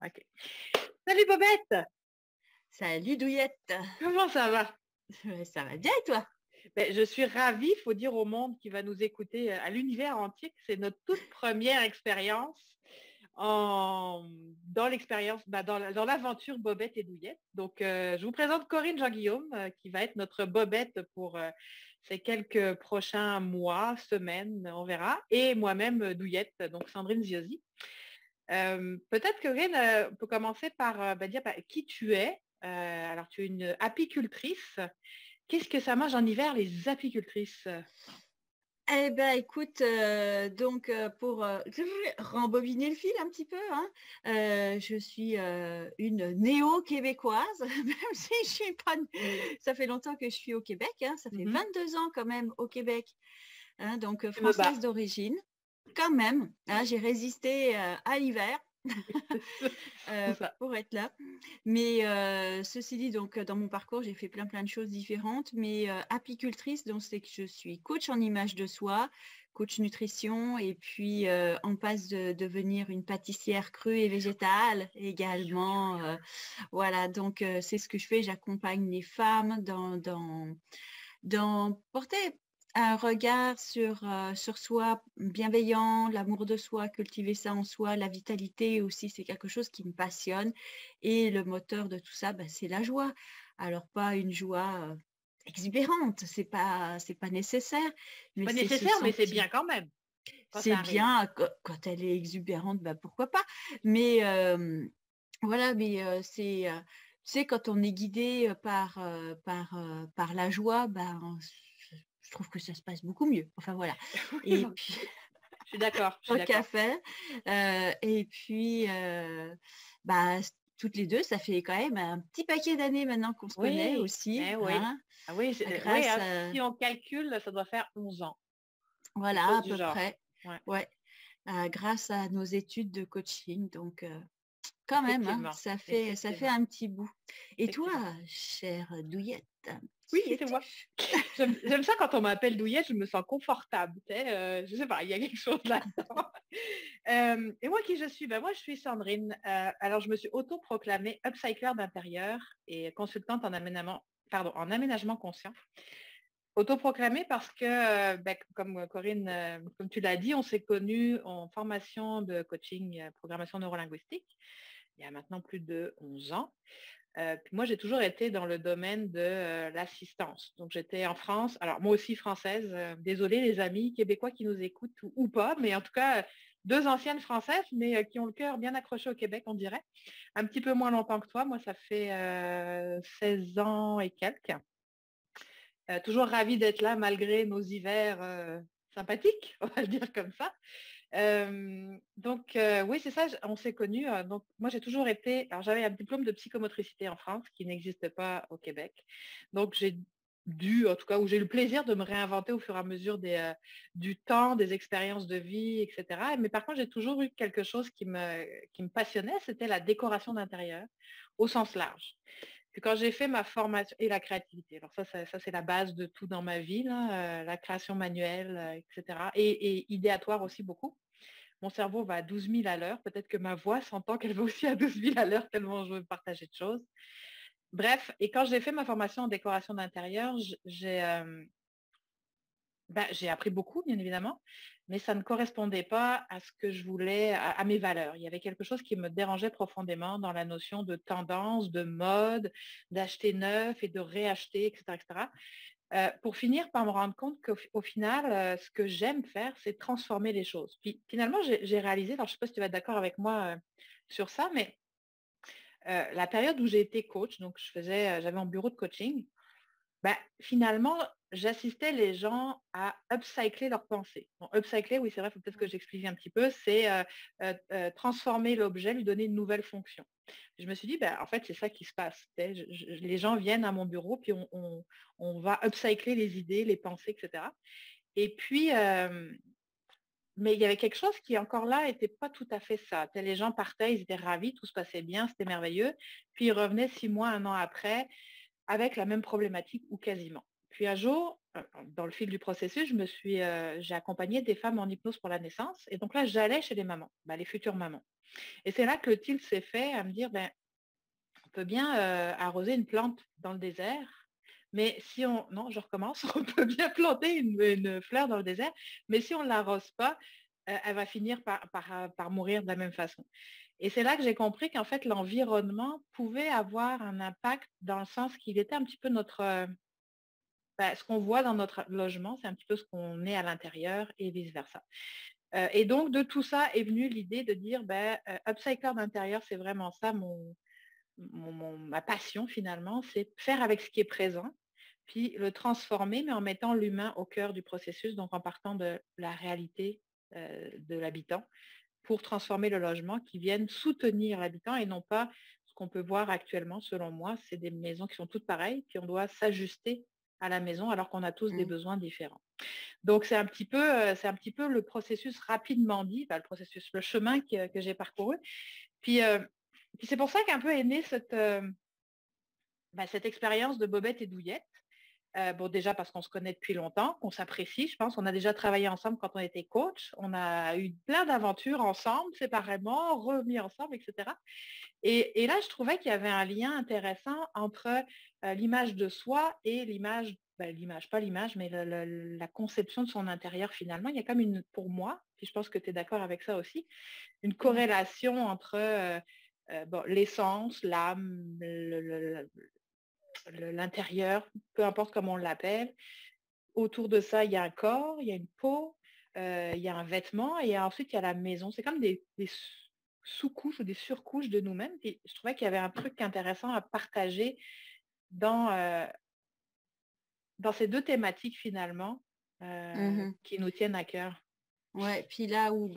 OK. Salut Bobette! Salut Douillette. Comment ça va? Ouais, ça va bien et toi? Ben, je suis ravie, il faut dire au monde qui va nous écouter, à l'univers entier, que c'est notre toute première expérience dans l'expérience, dans l'aventure Bobette et Douillette. Donc, je vous présente Corinne Jean-Guillaume, qui va être notre Bobette pour ces quelques prochains mois, semaines, on verra, et moi-même Douillette, donc Sandrine Ziosi. Peut-être Corinne, on peut commencer par dire qui tu es. Alors, tu es une apicultrice. Qu'est-ce que ça mange en hiver, les apicultrices? Eh ben écoute, pour rembobiner le fil un petit peu, hein, je suis une néo-québécoise, même si je suis pas, ça fait longtemps que je suis au Québec, hein, ça fait Mhm. 22 ans quand même au Québec, hein, Tu me française bats. d'origine, quand même, hein, j'ai résisté à l'hiver. C'est ça. Pour être là. Mais ceci dit, dans mon parcours, j'ai fait plein de choses différentes. Mais apicultrice, donc c'est que je suis coach en image de soi, coach nutrition, et puis en passe de devenir une pâtissière crue et végétale également. Voilà, donc c'est ce que je fais. J'accompagne les femmes dans porter un regard sur soi bienveillant, l'amour de soi, cultiver ça en soi, la vitalité aussi, c'est quelque chose qui me passionne. Et le moteur de tout ça, c'est la joie. Alors pas une joie exubérante, c'est pas nécessaire, mais Pas c'est se nécessaire, mais c'est sentir. bien quand même, quand C'est ça arrive. bien quand elle est exubérante, pourquoi pas. Mais voilà, mais tu sais, quand on est guidé par la joie, je trouve que ça se passe beaucoup mieux. Enfin voilà. Oui, Et non, puis, je suis d'accord, je suis tant qu'à d'accord. faire. Et puis, bah, toutes les deux, ça fait quand même un petit paquet d'années maintenant qu'on se connaît Oui, aussi, eh oui. hein, Ah oui, oui, grâce hein, à, si on calcule, ça doit faire 11 ans, quelque voilà, chose à du peu genre. près. Ouais, Ouais, grâce à nos études de coaching. Donc, quand même, hein, effectivement, ça fait effectivement, un petit bout. Et toi, effectivement. chère Douillette, Oui, qui c'est moi. es-tu? J'aime ça quand on m'appelle Douillette, je me sens confortable. Tu sais, je sais pas, il y a quelque chose là-dedans. Et moi, qui je suis? Ben, moi, je suis Sandrine. Alors, je me suis autoproclamée upcycler d'intérieur et consultante en aménagement conscient. Autoproclamée parce que, comme Corinne, comme tu l'as dit, on s'est connus en formation de coaching, programmation neurolinguistique, il y a maintenant plus de 11 ans. Puis moi, j'ai toujours été dans le domaine de l'assistance. Donc, j'étais en France, alors moi aussi française, désolée les amis québécois qui nous écoutent ou pas, mais en tout cas, deux anciennes françaises, mais qui ont le cœur bien accroché au Québec, on dirait. Un petit peu moins longtemps que toi, moi, ça fait 16 ans et quelques. Toujours ravie d'être là malgré nos hivers sympathiques, on va le dire comme ça. Oui, c'est ça, on s'est connus. Donc moi j'ai toujours été, alors j'avais un diplôme de psychomotricité en France qui n'existe pas au Québec. Donc j'ai dû, en tout cas, où j'ai eu le plaisir de me réinventer au fur et à mesure du temps, des expériences de vie, etc. Mais par contre, j'ai toujours eu quelque chose qui me passionnait, c'était la décoration d'intérieur au sens large. Puis quand j'ai fait ma formation et la créativité, alors ça c'est la base de tout dans ma vie, là, la création manuelle, etc. Et idéatoire aussi beaucoup. Mon cerveau va à 12 000 à l'heure. Peut-être que ma voix s'entend qu'elle va aussi à 12 000 à l'heure tellement je veux partager de choses. Bref, et quand j'ai fait ma formation en décoration d'intérieur, j'ai appris beaucoup, bien évidemment, mais ça ne correspondait pas à ce que je voulais, à mes valeurs. Il y avait quelque chose qui me dérangeait profondément dans la notion de tendance, de mode, d'acheter neuf et de réacheter, etc., etc. Pour finir par me rendre compte qu'au final, ce que j'aime faire, c'est transformer les choses. Puis finalement, j'ai réalisé, alors je ne sais pas si tu vas être d'accord avec moi sur ça, mais la période où j'ai été coach, donc j'avais un bureau de coaching, finalement, j'assistais les gens à upcycler leurs pensées. Bon, upcycler, oui, c'est vrai, il faut peut-être que j'explique un petit peu, c'est transformer l'objet, lui donner une nouvelle fonction. Je me suis dit, en fait, c'est ça qui se passe. Les gens viennent à mon bureau, puis on va upcycler les idées, les pensées, etc. Et puis, mais il y avait quelque chose qui, encore là, n'était pas tout à fait ça. Les gens partaient, ils étaient ravis, tout se passait bien, c'était merveilleux. Puis ils revenaient 6 mois, un an après, avec la même problématique ou quasiment. puis un jour, dans le fil du processus, j'ai accompagné des femmes en hypnose pour la naissance. Et donc là, j'allais chez les mamans, les futures mamans. Et c'est là que le tilt s'est fait à me dire, on peut bien arroser une plante dans le désert, mais si on... Non, je recommence. On peut bien planter une fleur dans le désert, mais si on ne l'arrose pas, elle va finir par mourir de la même façon. Et c'est là que j'ai compris qu'en fait, l'environnement pouvait avoir un impact dans le sens qu'il était un petit peu ce qu'on voit dans notre logement, c'est un petit peu ce qu'on est à l'intérieur et vice-versa. Et donc, de tout ça est venue l'idée de dire, Upcycler d'intérieur, c'est vraiment ça ma passion finalement, c'est faire avec ce qui est présent, puis le transformer, mais en mettant l'humain au cœur du processus, donc en partant de la réalité de l'habitant pour transformer le logement qui vienne soutenir l'habitant et non pas ce qu'on peut voir actuellement, selon moi, c'est des maisons qui sont toutes pareilles, puis on doit s'ajuster à la maison alors qu'on a tous des besoins différents. Donc c'est un petit peu le processus rapidement dit, le chemin que j'ai parcouru. Puis c'est pour ça qu'un peu est née cette expérience de Bobette et Douillette. Déjà parce qu'on se connaît depuis longtemps, qu'on s'apprécie, je pense. On a déjà travaillé ensemble quand on était coach. On a eu plein d'aventures ensemble, séparément, remis ensemble, etc. Et là, je trouvais qu'il y avait un lien intéressant entre l'image de soi et pas l'image, mais la conception de son intérieur finalement. Il y a comme pour moi, puis je pense que tu es d'accord avec ça aussi, une corrélation entre l'essence, l'âme, l'intérieur, peu importe comment on l'appelle. Autour de ça, il y a un corps, il y a une peau, il y a un vêtement et ensuite il y a la maison. C'est comme des sous-couches ou des surcouches de nous-mêmes. Et je trouvais qu'il y avait un truc intéressant à partager dans ces deux thématiques finalement qui nous tiennent à cœur. Ouais, puis là où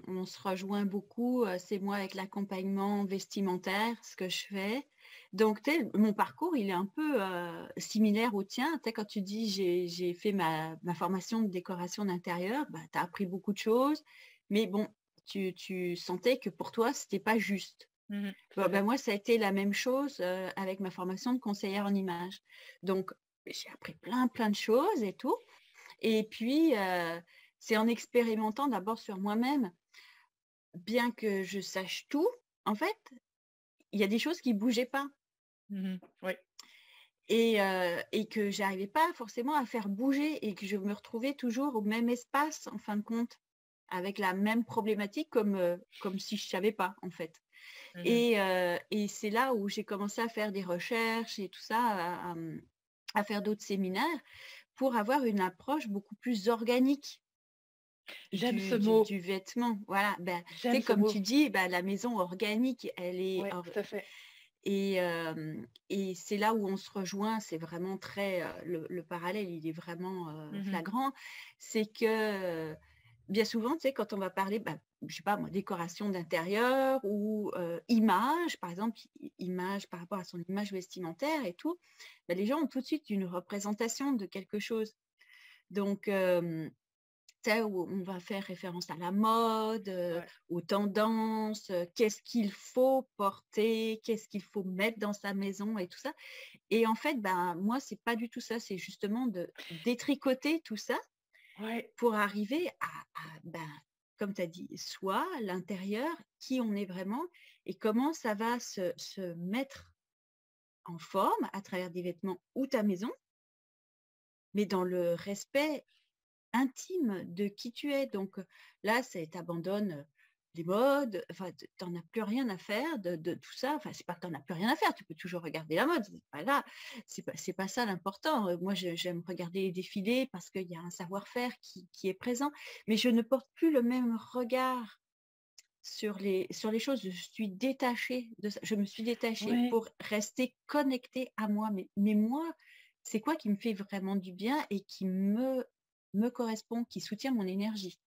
on se rejoint beaucoup, c'est moi avec l'accompagnement vestimentaire, ce que je fais. Donc, mon parcours, il est un peu similaire au tien. Quand tu dis j'ai fait ma formation de décoration d'intérieur, tu as appris beaucoup de choses, mais bon, tu sentais que pour toi, c'était pas juste. Moi, ça a été la même chose avec ma formation de conseillère en images. Donc, j'ai appris plein de choses et tout. Et puis, c'est en expérimentant d'abord sur moi-même, bien que je sache tout, en fait, il y a des choses qui ne bougeaient pas. Oui. Et que j'arrivais pas forcément à faire bouger et que je me retrouvais toujours au même espace, en fin de compte, avec la même problématique comme si je ne savais pas, en fait. Et c'est là où j'ai commencé à faire des recherches et tout ça, à faire d'autres séminaires pour avoir une approche beaucoup plus organique. J'aime ce mot. Du vêtement. Voilà. Comme tu dis, la maison organique, elle est... Oui, tout à fait. Et c'est là où on se rejoint, c'est vraiment très... le parallèle, il est vraiment flagrant. C'est que bien souvent, quand on va parler, je sais pas moi, décoration d'intérieur ou image, par exemple, image par rapport à son image vestimentaire et tout, les gens ont tout de suite une représentation de quelque chose. Donc, où on va faire référence à la mode, aux tendances, qu'est-ce qu'il faut porter, qu'est-ce qu'il faut mettre dans sa maison et tout ça. Et en fait, moi, c'est pas du tout ça. C'est justement de détricoter tout ça pour arriver à comme tu as dit, soi, l'intérieur, qui on est vraiment et comment ça va se mettre en forme à travers des vêtements ou ta maison, mais dans le respect intime de qui tu es. Donc là, tu abandonnes les modes, enfin, tu n'en as plus rien à faire de tout ça. Enfin, c'est pas que tu n'en as plus rien à faire, tu peux toujours regarder la mode, c'est pas là, c'est pas ça l'important. Moi, j'aime regarder les défilés parce qu'il y a un savoir-faire qui est présent, mais je ne porte plus le même regard sur les choses. Je suis détachée de ça. Je me suis détachée pour rester connectée à moi. Mais moi, c'est quoi qui me fait vraiment du bien et qui me correspond, qui soutient mon énergie.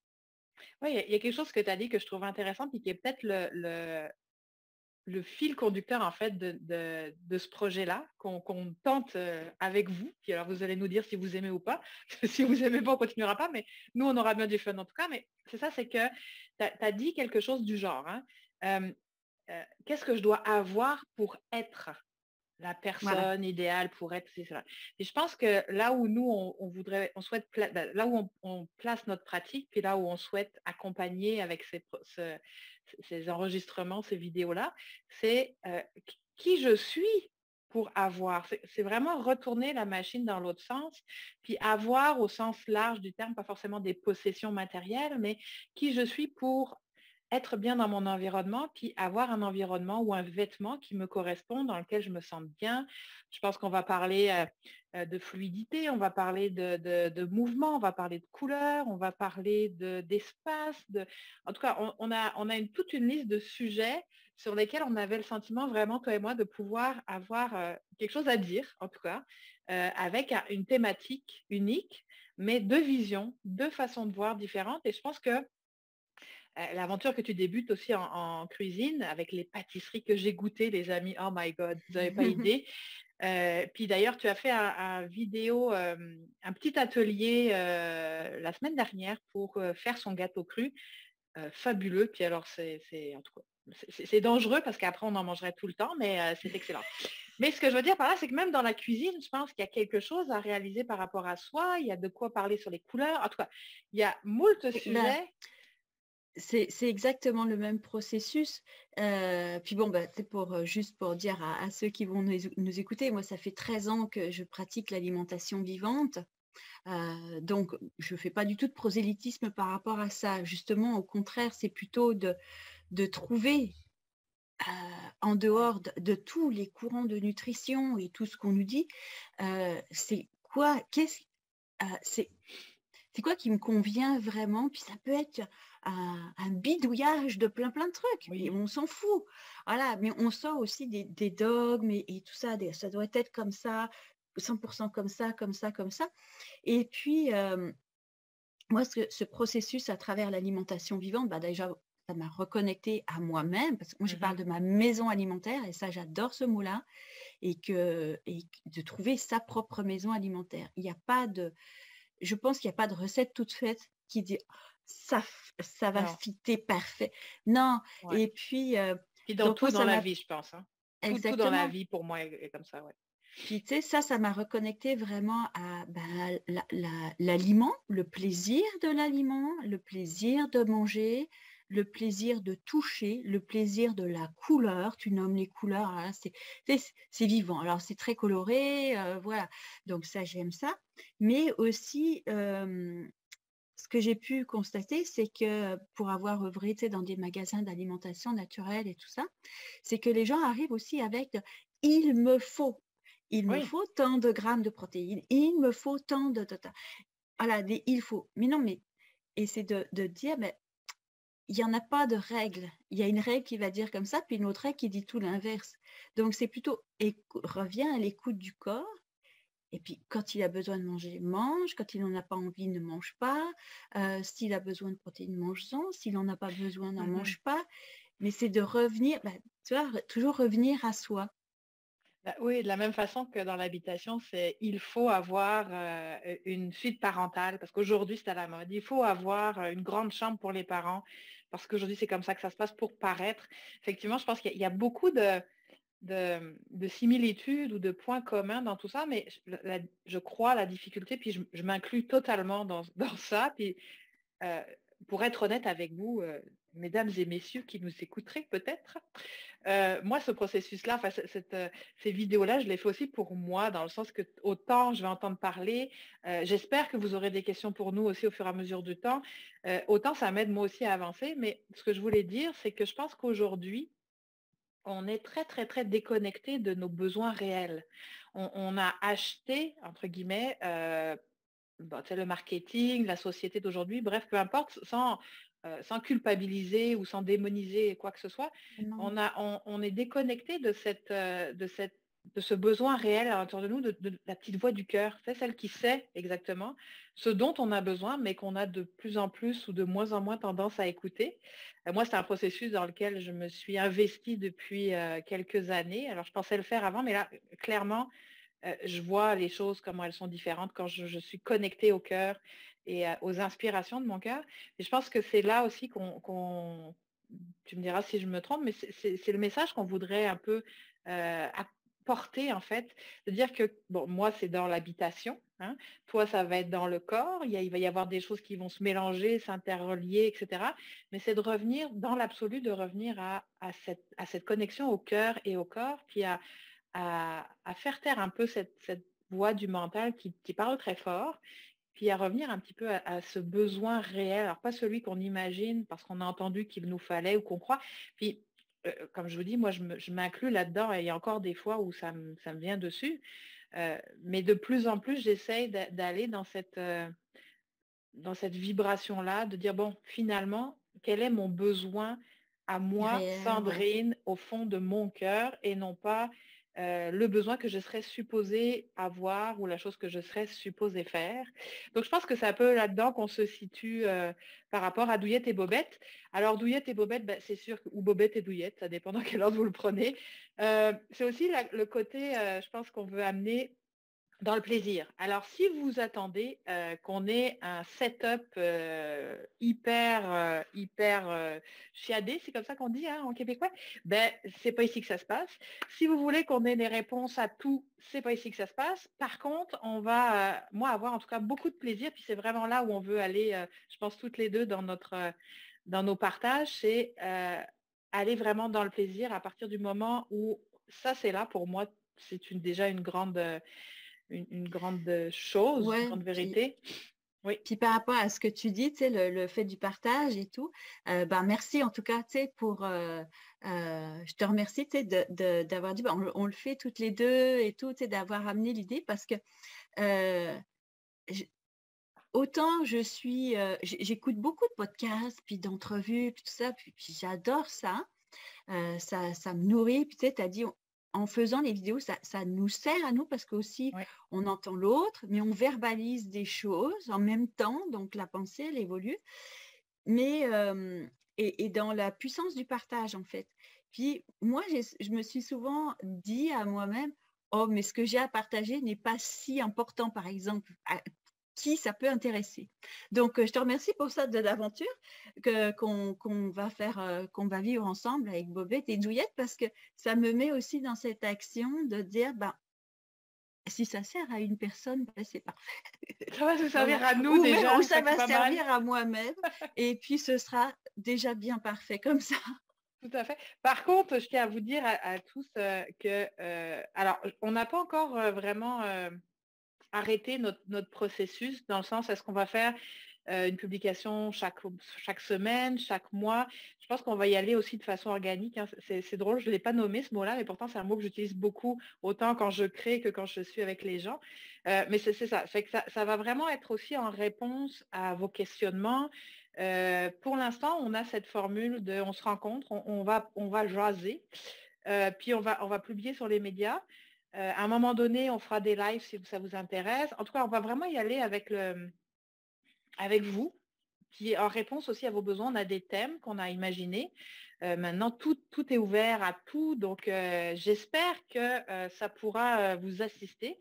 Oui, il y a quelque chose que tu as dit que je trouve intéressant et qui est peut-être le fil conducteur en fait de ce projet-là qu'on tente avec vous. Puis alors vous allez nous dire si vous aimez ou pas. Si vous aimez pas, on continuera pas, mais nous on aura bien du fun en tout cas. Mais c'est ça, c'est que tu as dit quelque chose du genre. Qu'est-ce que je dois avoir pour être? la Voilà. personne idéale pour être, c'est cela. Et je pense que là où nous, on voudrait, on souhaite, là où on place notre pratique, puis là où on souhaite accompagner avec ces enregistrements, ces vidéos-là, c'est qui je suis pour avoir. C'est vraiment retourner la machine dans l'autre sens, puis avoir au sens large du terme, pas forcément des possessions matérielles, mais qui je suis pour être bien dans mon environnement, puis avoir un environnement ou un vêtement qui me correspond, dans lequel je me sente bien. Je pense qu'on va parler de fluidité, on va parler de mouvement, on va parler de couleur, on va parler d'espace. En tout cas, on a toute une liste de sujets sur lesquels on avait le sentiment vraiment, toi et moi, de pouvoir avoir quelque chose à dire, en tout cas, avec une thématique unique, mais deux visions, deux façons de voir différentes. Et je pense que l'aventure que tu débutes aussi en cuisine avec les pâtisseries que j'ai goûtées, les amis, oh my God, vous n'avez pas idée. Puis d'ailleurs, tu as fait un vidéo, un petit atelier la semaine dernière pour faire son gâteau cru, fabuleux. Puis alors, en tout cas, c'est dangereux parce qu'après, on en mangerait tout le temps, mais c'est excellent. Mais ce que je veux dire par là, c'est que même dans la cuisine, je pense qu'il y a quelque chose à réaliser par rapport à soi. Il y a de quoi parler sur les couleurs. En tout cas, il y a moult Bah, sujets. c'est exactement le même processus. Puis bon, bah, c'est juste pour dire à ceux qui vont nous écouter, moi, ça fait 13 ans que je pratique l'alimentation vivante. Donc, je ne fais pas du tout de prosélytisme par rapport à ça. Justement, au contraire, c'est plutôt de trouver en Ouais. dehors de tous les courants de nutrition et tout ce qu'on nous dit, c'est quoi, c'est quoi qui me convient vraiment? Puis ça peut être un bidouillage de plein de trucs et Oui. on s'en fout. Voilà, mais on sort aussi des dogmes et tout ça, ça doit être comme ça, 100% comme ça, comme ça, comme ça. Et puis, moi, ce processus à travers l'alimentation vivante, bah déjà, ça m'a reconnecté à moi-même, parce que moi, je parle Mhm. de ma maison alimentaire, et ça, j'adore ce mot-là, et de trouver sa propre maison alimentaire. Il n'y a pas de, je pense qu'il n'y a pas de recette toute faite qui dit ça, ça va Non. fitter parfait. Non. Ouais. Et puis, Puis dans donc tout moi, dans ça la m'a vie, je pense, hein. Tout dans la exactement. vie, pour moi, est comme ça, ouais. Puis, tu sais, ça m'a reconnecté vraiment à l'aliment, le plaisir de l'aliment, le plaisir de manger, le plaisir de toucher, le plaisir de la couleur. Tu nommes les couleurs, hein, c'est vivant. Alors, c'est très coloré, voilà. Donc, ça, j'aime ça. Mais aussi, ce que j'ai pu constater, c'est que pour avoir œuvré, tu sais, dans des magasins d'alimentation naturelle et tout ça, c'est que les gens arrivent aussi avec il me faut. Il me Oui. faut tant de grammes de protéines. Il me faut tant de. Voilà, des il faut. Mais non, mais. Et c'est de dire, mais il n'y en a pas de règle. Il y a une règle qui va dire comme ça, puis une autre règle qui dit tout l'inverse. Donc, c'est plutôt reviens à l'écoute du corps. Et puis, quand il a besoin de manger, mange. Quand il n'en a pas envie, ne mange pas. S'il a besoin de protéines, mange-en. S'il n'en a pas besoin, n'en Mhm. mange pas. Mais c'est de revenir, bah, tu vois, toujours revenir à soi. Bah, oui, de la même façon que dans l'habitation, c'est il faut avoir une suite parentale, parce qu'aujourd'hui, c'est à la mode. Il faut avoir une grande chambre pour les parents, parce qu'aujourd'hui, c'est comme ça que ça se passe pour paraître. Effectivement, je pense qu'il y a beaucoup de similitudes ou de points communs dans tout ça, mais je crois la difficulté, puis je m'inclus totalement dans ça. Puis euh, pour être honnête avec vous, mesdames et messieurs qui nous écouteraient peut-être, moi, ce processus-là, enfin, ces vidéos-là, je les fais aussi pour moi, dans le sens que autant je vais entendre parler, j'espère que vous aurez des questions pour nous aussi au fur et à mesure du temps, autant ça m'aide moi aussi à avancer. Mais ce que je voulais dire, c'est que je pense qu'aujourd'hui, on est très, très, très déconnecté de nos besoins réels. On a acheté, entre guillemets, bon, tu sais, le marketing, la société d'aujourd'hui, bref, peu importe, sans culpabiliser ou sans démoniser quoi que ce soit, Non. on est déconnecté de ce besoin réel à l'intérieur de nous, de la petite voix du cœur, c'est celle qui sait exactement ce dont on a besoin, mais qu'on a de plus en plus ou de moins en moins tendance à écouter. Moi, c'est un processus dans lequel je me suis investie depuis quelques années. Alors, je pensais le faire avant, mais là, clairement, je vois les choses, comment elles sont différentes quand je suis connectée au cœur et aux inspirations de mon cœur. Et je pense que c'est là aussi tu me diras si je me trompe, mais c'est le message qu'on voudrait un peu, porter, en fait, de dire que, bon, moi, c'est dans l'habitation, hein, toi, ça va être dans le corps, il va y avoir des choses qui vont se mélanger, s'interrelier, etc. Mais c'est de revenir, dans l'absolu, de revenir à cette connexion au cœur et au corps, puis à faire taire un peu cette voix du mental qui parle très fort, puis à revenir un petit peu à ce besoin réel, alors pas celui qu'on imagine parce qu'on a entendu qu'il nous fallait ou qu'on croit. Puis, comme je vous dis, moi, je m'inclus là-dedans et il y a encore des fois où ça me vient dessus. Mais de plus en plus, j'essaye d'aller dans cette vibration-là, de dire, bon, finalement, quel est mon besoin à moi, Réel, ouais. Sandrine, au fond de mon cœur, et non pas le besoin que je serais supposée avoir ou la chose que je serais supposée faire. Donc, je pense que c'est un peu là-dedans qu'on se situe par rapport à Douillette et Bobette. Alors, Douillette et Bobette, ben, c'est sûr, ou Bobette et Douillette, ça dépend dans quel ordre vous le prenez. C'est aussi le côté, je pense, qu'on veut amener dans le plaisir. Alors, si vous attendez qu'on ait un setup hyper chiadé, c'est comme ça qu'on dit hein, en québécois, ben, c'est pas ici que ça se passe. Si vous voulez qu'on ait des réponses à tout, c'est pas ici que ça se passe. Par contre, on va, moi, avoir en tout cas beaucoup de plaisir, puis c'est vraiment là où on veut aller, je pense, toutes les deux dans nos partages, c'est aller vraiment dans le plaisir à partir du moment où ça, c'est là pour moi, c'est déjà une grande chose, une Ouais, grande puis vérité. Oui. Puis par rapport à ce que tu dis, tu sais, le fait du partage et tout, ben merci en tout cas, tu sais, je te remercie, tu sais, d'avoir dit, ben, on le fait toutes les deux et tout, tu sais, d'avoir amené l'idée parce que euh, j- autant j'écoute beaucoup de podcasts, puis d'entrevues, puis tout ça, puis j'adore ça. Ça me nourrit. Puis tu sais, tu as dit, en faisant les vidéos, ça nous sert à nous parce qu'aussi, Oui. on entend l'autre, mais on verbalise des choses en même temps. Donc, la pensée, elle évolue. Mais, et dans la puissance du partage, en fait. Puis, moi, je me suis souvent dit à moi-même, oh, mais ce que j'ai à partager n'est pas si important, par exemple, qui ça peut intéresser. Donc, je te remercie pour ça de l'aventure qu'on va faire, qu'on va vivre ensemble avec Bobette et Douillette, parce que ça me met aussi dans cette action de dire, ben, si ça sert à une personne, ben, c'est parfait. Ça va nous Voilà. servir à nous Ou même déjà, où ça ça qui est va pas mal. servir à moi-même, et puis ce sera déjà bien parfait comme ça. Tout à fait. Par contre, je tiens à vous dire à tous que, alors, on n'a pas encore vraiment arrêté notre processus, dans le sens, est-ce qu'on va faire une publication chaque semaine, chaque mois? Je pense qu'on va y aller aussi de façon organique, hein. C'est drôle, je ne l'ai pas nommé ce mot-là, mais pourtant c'est un mot que j'utilise beaucoup, autant quand je crée que quand je suis avec les gens. Mais c'est ça, fait que ça va vraiment être aussi en réponse à vos questionnements. Pour l'instant, on a cette formule de on se rencontre, on va jaser, puis on va publier sur les médias. À un moment donné, on fera des lives si ça vous intéresse. En tout cas, on va vraiment y aller avec vous, puis en réponse aussi à vos besoins. On a des thèmes qu'on a imaginés. Maintenant, tout est ouvert à tout, donc j'espère que ça pourra vous assister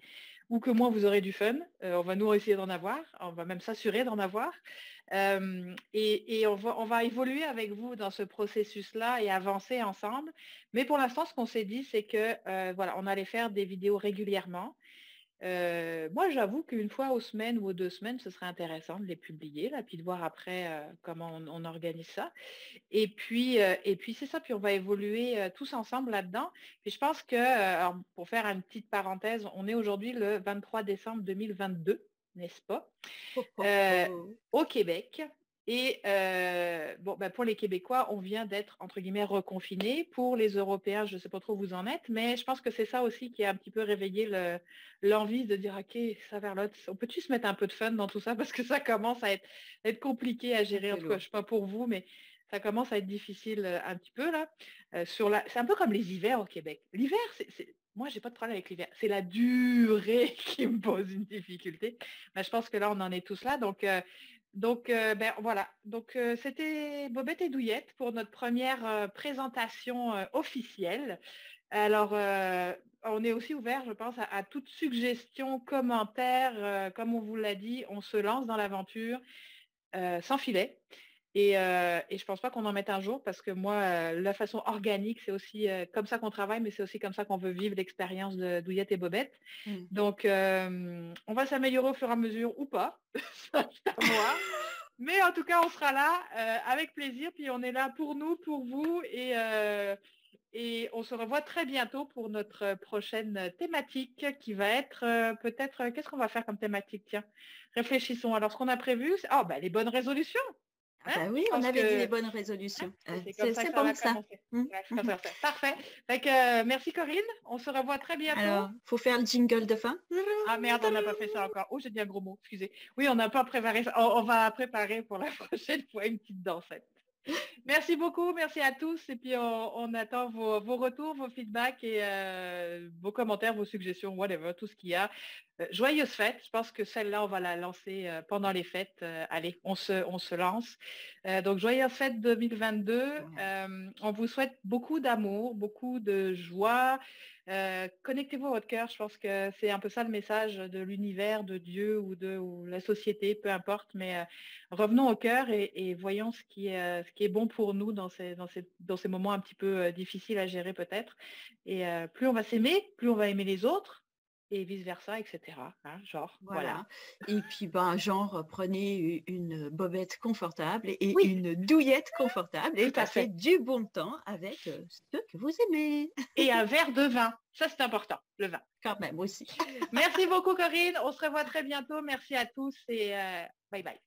ou que moi, vous aurez du fun. On va nous essayer d'en avoir, on va même s'assurer d'en avoir. Et on va évoluer avec vous dans ce processus-là et avancer ensemble. Mais pour l'instant, ce qu'on s'est dit, c'est que voilà, on allait faire des vidéos régulièrement. Moi, j'avoue qu'une fois aux semaines ou aux 2 semaines, ce serait intéressant de les publier, là, puis de voir après comment on organise ça. Et puis c'est ça, puis on va évoluer tous ensemble là-dedans. Puis je pense que, alors, pour faire une petite parenthèse, on est aujourd'hui le 23 décembre 2022, n'est-ce pas? Oh, oh, euh, oh. Au Québec. Et bon, ben pour les Québécois, on vient d'être, entre guillemets, reconfinés. Pour les Européens, je ne sais pas trop où vous en êtes, mais je pense que c'est ça aussi qui a un petit peu réveillé l'envie de dire, OK, ça vers l'autre, on peut-tu se mettre un peu de fun dans tout ça? Parce que ça commence à être compliqué à Un gérer. En peu tout cas, je lourd. ne sais pas pour vous, mais ça commence à être difficile un petit peu là. C'est un peu comme les hivers au Québec. L'hiver, moi, j'ai pas de problème avec l'hiver. C'est la durée qui me pose une difficulté. Mais je pense que là, on en est tous là. Donc, ben voilà. Donc, c'était Bobette et Douillette pour notre première présentation officielle. Alors, on est aussi ouvert, je pense, à toute suggestion, commentaire. Comme on vous l'a dit, on se lance dans l'aventure sans filet. Et je pense pas qu'on en mette un jour parce que moi, la façon organique, c'est aussi comme ça qu'on travaille, mais c'est aussi comme ça qu'on veut vivre l'expérience de Douillette et Bobette. Mm. Donc, on va s'améliorer au fur et à mesure ou pas, ça c'est à voir. Mais en tout cas, on sera là avec plaisir. Puis on est là pour nous, pour vous. Et on se revoit très bientôt pour notre prochaine thématique qui va être peut-être, qu'est-ce qu'on va faire comme thématique? Tiens, réfléchissons. Alors, ce qu'on a prévu, c'est les bonnes résolutions. Ah Hein, bah oui, je on pense avait dit les que bonnes résolutions. c'est comme ça que C'est ça bon va ça. commencer. Mm, Ouais, je pense mhm. que ça va faire. Parfait. Merci Corinne. On se revoit très bientôt. Alors, faut faire le jingle de fin. Ah merde, on n'a pas fait ça encore. Oh, j'ai dit un gros mot, excusez. Oui, on n'a pas préparé ça. On va préparer pour la prochaine fois une petite dansette. Merci beaucoup, merci à tous. Et puis, on attend vos retours, vos feedbacks et vos commentaires, vos suggestions, whatever, tout ce qu'il y a. Joyeuses fêtes. Je pense que celle-là, on va la lancer pendant les fêtes. Allez, on se lance. Donc, joyeuses fêtes 2022. Ouais. On vous souhaite beaucoup d'amour, beaucoup de joie. Connectez-vous à votre cœur. Je pense que c'est un peu ça le message de l'univers, de Dieu ou la société, peu importe. Mais revenons au cœur et voyons ce qui est bon pour nous dans ces moments un petit peu difficiles à gérer peut-être. Et plus on va s'aimer, plus on va aimer les autres et vice-versa, etc. Hein, genre, voilà. Voilà. Et puis, genre, prenez une bobette confortable et Oui, une douillette confortable et tout à passez fait. du bon temps avec ceux que vous aimez. Et un verre de vin. Ça, c'est important, le vin. Quand même aussi. Merci beaucoup, Corinne. On se revoit très bientôt. Merci à tous et bye bye.